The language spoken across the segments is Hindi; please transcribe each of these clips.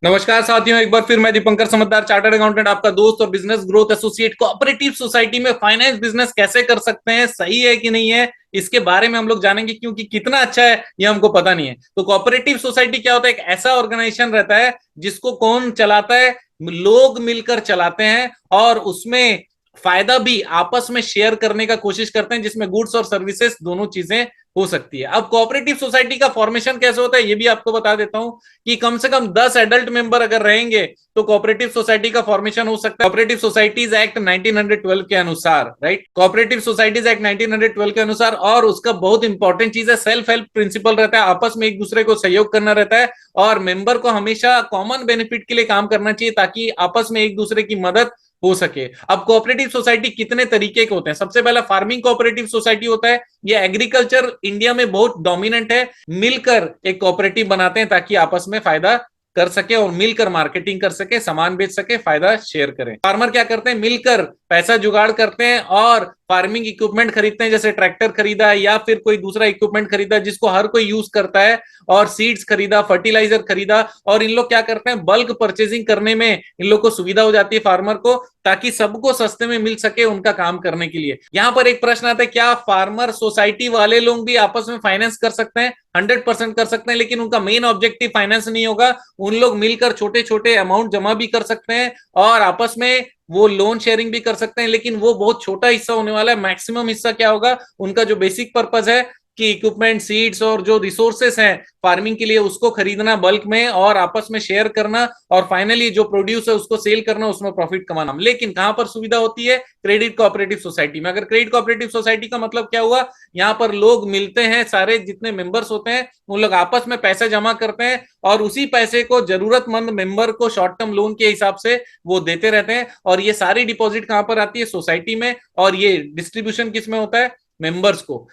नमस्कार साथियों, एक बार फिर मैं दीपंकर समझदार, चार्टर्ड अकाउंटेंट, आपका दोस्त और business growth associate. Cooperative society में फाइनेंस बिजनेस कैसे कर सकते हैं, सही है कि नहीं है, इसके बारे में हम लोग जानेंगे, क्योंकि कितना अच्छा है ये हमको पता नहीं है। तो कोऑपरेटिव सोसाइटी क्या होता है? एक ऐसा ऑर्गेनाइजेशन रहता है जिसको कौन चलाता है? लोग मिलकर चलाते हैं, और उसमें फायदा भी आपस में शेयर करने का कोशिश करते हैं, जिसमें गुड्स और सर्विसेज दोनों चीजें हो सकती है। अब कोऑपरेटिव सोसाइटी का फॉर्मेशन कैसे होता है ये भी आपको बता देता हूं, कि कम से कम 10 एडल्ट मेंबर अगर रहेंगे तो कोऑपरेटिव सोसाइटी का फॉर्मेशन हो सकता है। कोऑपरेटिव सोसाइटीज एक्ट 1912 के अनुसार, राइट, कोऑपरेटिव सोसाइटीज एक्ट 1912 के अनुसार। और उसका बहुत इंपॉर्टेंट चीज है, सेल्फ हेल्प प्रिंसिपल रहता है, आपस में एक दूसरे को सहयोग करना रहता है, और मेंबर को हमेशा कॉमन बेनिफिट के लिए काम करना चाहिए, ताकि आपस में एक दूसरे की मदद हो सके। अब कोऑपरेटिव सोसाइटी कितने तरीके के होते हैं? सबसे पहला फार्मिंग कोऑपरेटिव सोसाइटी होता है। ये एग्रीकल्चर इंडिया में बहुत डोमिनेंट है। मिलकर एक कोऑपरेटिव बनाते हैं ताकि आपस में फायदा कर सके और मिलकर मार्केटिंग कर सके, सामान बेच सके, फायदा शेयर करें। फार्मर क्या करते हैं? मिलकर पैसा जुगाड़ करते हैं और फार्मिंग इक्विपमेंट खरीदते हैं, जैसे ट्रैक्टर खरीदा या फिर कोई दूसरा इक्विपमेंट खरीदा जिसको हर कोई यूज करता है, और सीड्स खरीदा, फर्टिलाइजर खरीदा, और इन लोग क्या करते हैं? बल्क परचेजिंग करने में इन लोग को सुविधा हो जाती है फार्मर को, ताकि सबको सस्ते में मिल सके उनका काम करने के लिए। यहां पर एक प्रश्न आता है, क्या फार्मर सोसाइटी वाले लोग भी आपस में फाइनेंस कर सकते हैं? 100% कर सकते हैं, लेकिन उनका मेन ऑब्जेक्टिव फाइनेंस नहीं होगा। उन लोग मिलकर छोटे छोटे अमाउंट जमा भी कर सकते हैं और आपस में वो लोन शेयरिंग भी कर सकते हैं, लेकिन वो बहुत छोटा हिस्सा होने वाला है। मैक्सिमम हिस्सा क्या होगा? उनका जो बेसिक पर्पस है कि इक्विपमेंट, सीड्स और जो रिसोर्सेस हैं फार्मिंग के लिए, उसको खरीदना बल्क में और आपस में शेयर करना, और फाइनली जो प्रोड्यूस है उसको सेल करना, उसमें प्रॉफिट कमाना। लेकिन कहां पर सुविधा होती है? क्रेडिट कोऑपरेटिव सोसाइटी में। अगर क्रेडिट कोऑपरेटिव सोसाइटी का मतलब क्या हुआ? यहाँ पर लोग मिलते हैं, सारे जितने मेंबर्स होते हैं उन लोग आपस में पैसे जमा करते हैं, और उसी पैसे को जरूरतमंद मेंबर को शॉर्ट टर्म लोन के हिसाब से वो देते रहते हैं। और ये सारी डिपॉजिट कहां पर आती है? सोसाइटी में। और ये डिस्ट्रीब्यूशन किसमें होता है? मेंबर्स को।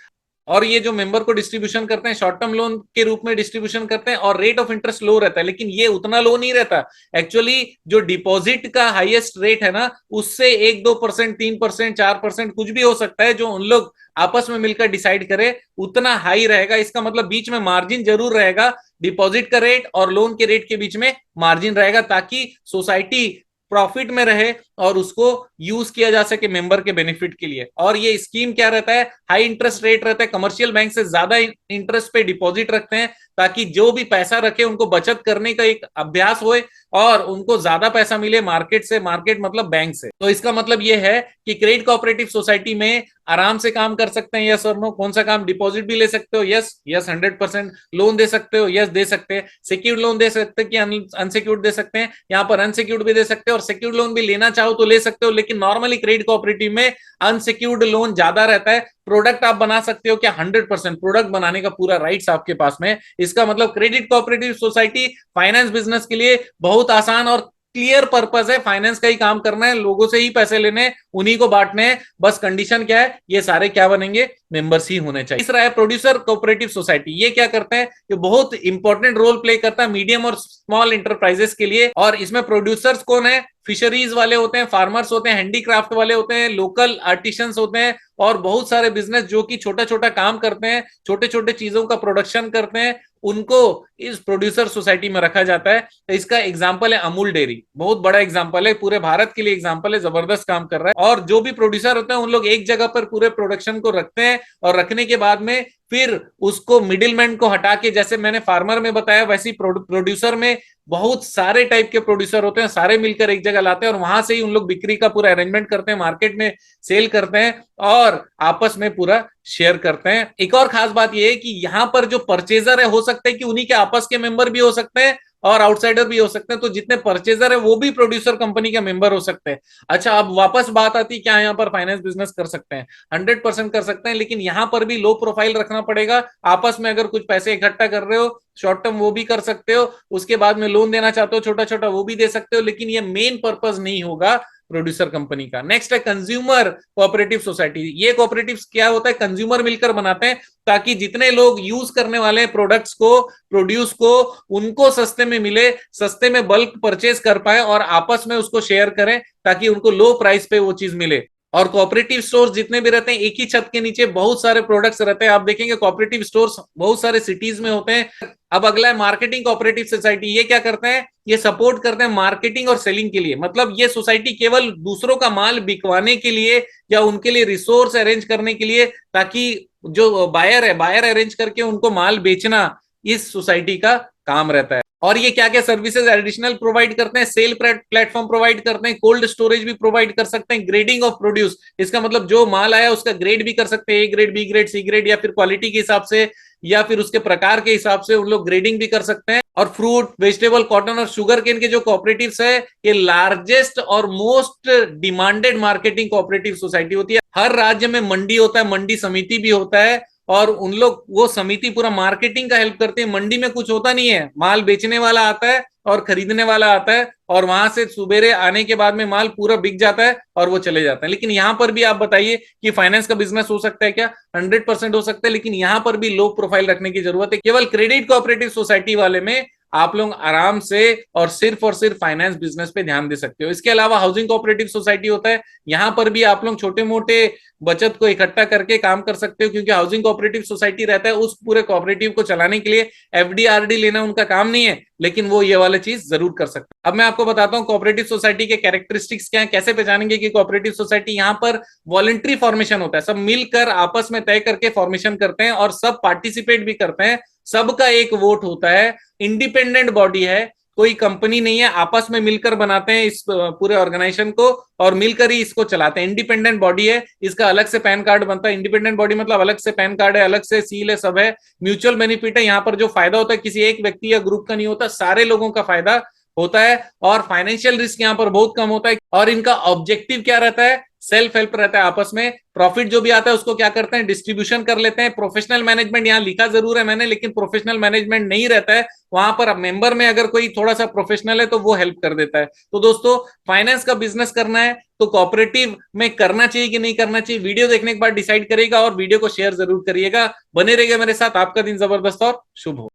और ये जो मेंबर को डिस्ट्रीब्यूशन करते हैं, शॉर्ट टर्म लोन के रूप में डिस्ट्रीब्यूशन करते हैं, और रेट ऑफ इंटरेस्ट लो रहता है, लेकिन ये उतना लो नहीं रहता। एक्चुअली जो डिपॉजिट का हाईएस्ट रेट है ना, उससे 1-2%, 3%, 4% कुछ भी हो सकता है, जो उन लोग आपस में मिलकर डिसाइड करे उतना हाई रहेगा। इसका मतलब बीच में मार्जिन जरूर रहेगा, डिपॉजिट का रेट और लोन के रेट के बीच में मार्जिन रहेगा, ताकि सोसाइटी प्रॉफिट में रहे और उसको यूज किया जा सके मेंबर के बेनिफिट के लिए। और ये स्कीम क्या रहता है? हाई इंटरेस्ट रेट रहता है, कमर्शियल बैंक से ज्यादा इंटरेस्ट पे डिपॉजिट रखते हैं, ताकि जो भी पैसा रखे उनको बचत करने का एक अभ्यास होए और उनको ज्यादा पैसा मिले मार्केट से। मार्केट मतलब बैंक से। तो इसका मतलब ये है कि क्रेडिट कोऑपरेटिव सोसाइटी में आराम से काम कर सकते हैं। यस और नो? कौन सा काम? डिपॉजिट भी ले सकते हो, यस यस 100%। लोन दे सकते हो, यस दे सकते हैं। सिक्योर्ड लोन दे सकते हैं कि अनसिक्योर्ड दे सकते हैं? यहाँ पर अनसिक्योर्ड भी दे सकते हो, और सिक्योर्ड लोन भी लेना चाहो तो ले सकते हो, लेकिन नॉर्मली क्रेडिट कोऑपरेटिव में अनसिक्योर्ड लोन ज्यादा रहता है। प्रोडक्ट आप बना सकते हो क्या? 100% प्रोडक्ट बनाने का पूरा राइट्स आपके पास में। इसका मतलब credit cooperative society finance business के लिए बहुत आसान और क्लियर पर्पस है। फाइनेंस का ही काम करना है, लोगों से ही पैसे लेने, उन्हीं को बांटने हैं। बस कंडीशन क्या है? ये सारे क्या बनेंगे? मेंबर्स ही होने चाहिए। तीसरा है प्रोड्यूसर कोऑपरेटिव सोसाइटी। ये क्या करते हैं? ये बहुत इंपॉर्टेंट रोल प्ले करता है मीडियम और स्मॉल इंटरप्राइजेस के लिए। और इसमें प्रोड्यूसर्स कौन है? फिशरीज वाले होते हैं, फार्मर्स होते हैं, हैंडीक्राफ्ट वाले होते हैं, लोकल आर्टिशंस होते हैं, और बहुत सारे बिजनेस जो कि छोटा छोटा काम करते हैं, छोटे छोटे चीजों का प्रोडक्शन करते हैं, उनको इस प्रोड्यूसर सोसाइटी में रखा जाता है। तो इसका एग्जांपल है अमूल डेयरी, बहुत बड़ा एग्जांपल है, पूरे भारत के लिए एग्जांपल है, जबरदस्त काम कर रहा है। और जो भी प्रोड्यूसर होते हैं उन लोग एक जगह पर पूरे प्रोडक्शन को रखते हैं, और रखने के बाद में फिर उसको मिडिलमैन को हटा के, जैसे मैंने फार्मर में बताया वैसे प्रोड्यूसर में बहुत सारे टाइप के प्रोड्यूसर होते हैं, सारे मिलकर एक जगह लाते हैं, और वहां से ही उन लोग बिक्री का पूरा अरेंजमेंट करते हैं, मार्केट में सेल करते हैं और आपस में पूरा शेयर करते हैं। एक और खास बात यह है कि यहां पर जो परचेजर है, हो सकता है कि उन्हीं के आपस के मेंबर भी हो सकते हैं और आउटसाइडर भी हो सकते हैं। तो जितने परचेजर है वो भी प्रोड्यूसर कंपनी के मेंबर हो सकते हैं। अच्छा, अब वापस बात आती है, क्या यहाँ पर फाइनेंस बिजनेस कर सकते हैं? 100% कर सकते हैं, लेकिन यहां पर भी लो प्रोफाइल रखना पड़ेगा। आपस में अगर कुछ पैसे इकट्ठा कर रहे हो शॉर्ट टर्म, वो भी कर सकते हो। उसके बाद में लोन देना चाहते हो छोटा छोटा, वो भी दे सकते हो, लेकिन ये मेन पर्पस नहीं होगा प्रोड्यूसर कंपनी का। नेक्स्ट है कंज्यूमर कोऑपरेटिव सोसाइटी। ये कोऑपरेटिव क्या होता है? कंज्यूमर मिलकर बनाते हैं, ताकि जितने लोग यूज करने वाले हैं प्रोडक्ट्स को, प्रोड्यूस को, उनको सस्ते में मिले, सस्ते में बल्क परचेज कर पाए और आपस में उसको शेयर करें, ताकि उनको लो प्राइस पे वो चीज मिले। और कोऑपरेटिव स्टोर्स जितने भी रहते हैं एक ही छत के नीचे बहुत सारे प्रोडक्ट्स रहते हैं। आप देखेंगे कोऑपरेटिव स्टोर्स बहुत सारे सिटीज में होते हैं। अब अगला है मार्केटिंग कोऑपरेटिव सोसाइटी। ये क्या करते हैं, ये सपोर्ट करते हैं मार्केटिंग और सेलिंग के लिए। मतलब ये सोसाइटी केवल दूसरों का माल बिकवाने के लिए या उनके लिए रिसोर्स अरेंज करने के लिए, ताकि जो बायर है बायर अरेंज करके उनको माल बेचना इस सोसाइटी का काम रहता है। और ये क्या क्या सर्विसेज एडिशनल प्रोवाइड करते हैं, सेल प्लेटफॉर्म प्रोवाइड करते हैं, कोल्ड स्टोरेज भी प्रोवाइड कर सकते हैं, ग्रेडिंग ऑफ प्रोड्यूस, इसका मतलब जो माल आया उसका ग्रेड भी कर सकते हैं, A grade, B grade, C grade, या फिर क्वालिटी के हिसाब से या फिर उसके प्रकार के हिसाब से उन लोग ग्रेडिंग भी कर सकते हैं। और फ्रूट, वेजिटेबल, कॉटन और शुगर केन के जो कोऑपरेटिव्स है, ये लार्जेस्ट और most demanded marketing cooperative society होती है। हर राज्य में मंडी होता है, मंडी समिति भी होता है, और उन लोग वो समिति पूरा मार्केटिंग का हेल्प करते हैं। मंडी में कुछ होता नहीं है, माल बेचने वाला आता है और खरीदने वाला आता है, और वहां से सुबेरे आने के बाद में माल पूरा बिक जाता है और वो चले जाते हैं। लेकिन यहाँ पर भी आप बताइए कि फाइनेंस का बिजनेस हो सकता है क्या? 100% हो सकता है, लेकिन यहाँ पर भी लो प्रोफाइल रखने की जरूरत है। केवल क्रेडिट कोऑपरेटिव सोसाइटी वाले में आप लोग आराम से और सिर्फ फाइनेंस बिजनेस पे ध्यान दे सकते हो। इसके अलावा हाउसिंग कोऑपरेटिव सोसाइटी होता है, यहाँ पर भी आप लोग छोटे मोटे बचत को इकट्ठा करके काम कर सकते हो, क्योंकि हाउसिंग कोऑपरेटिव सोसाइटी रहता है उस पूरे कोऑपरेटिव को चलाने के लिए एफडी आरडी लेना उनका काम नहीं है, लेकिन वो ये वाला चीज जरूर कर सकते हैं। अब मैं आपको बताता हूँ कोऑपरेटिव सोसाइटी के कैरेक्टरिस्टिक्स क्या है, कैसे पहचानेंगे कि कोऑपरेटिव सोसाइटी। यहाँ पर वॉलंटरी फॉर्मेशन होता है, सब मिलकर आपस में तय करके फॉर्मेशन करते हैं और सब पार्टिसिपेट भी करते हैं, सबका एक वोट होता है, इंडिपेंडेंट बॉडी है, कोई कंपनी नहीं है, आपस में मिलकर बनाते हैं इस पूरे ऑर्गेनाइजेशन को और मिलकर ही इसको चलाते हैं। इंडिपेंडेंट बॉडी है, इसका अलग से पैन कार्ड बनता है। इंडिपेंडेंट बॉडी मतलब अलग से पैन कार्ड है, अलग से सील है, सब है। म्यूचुअल बेनिफिट है, यहाँ पर जो फायदा होता है किसी एक व्यक्ति या ग्रुप का नहीं होता, सारे लोगों का फायदा होता है। और फाइनेंशियल रिस्क यहाँ पर बहुत कम होता है। और इनका ऑब्जेक्टिव क्या रहता है, सेल्फ हेल्प रहता है, आपस में प्रॉफिट जो भी आता है उसको क्या करते हैं, डिस्ट्रीब्यूशन कर लेते हैं। प्रोफेशनल मैनेजमेंट यहाँ लिखा जरूर है मैंने, लेकिन प्रोफेशनल मैनेजमेंट नहीं रहता है वहां पर। मेंबर में अगर कोई थोड़ा सा प्रोफेशनल है तो वो हेल्प कर देता है। तो दोस्तों, फाइनेंस का बिजनेस करना है तो कोऑपरेटिव में करना चाहिए कि नहीं करना चाहिए, वीडियो देखने के बाद डिसाइड करिएगा, और वीडियो को शेयर जरूर करिएगा। बने रहिएगा मेरे साथ। आपका दिन जबरदस्त और शुभ हो।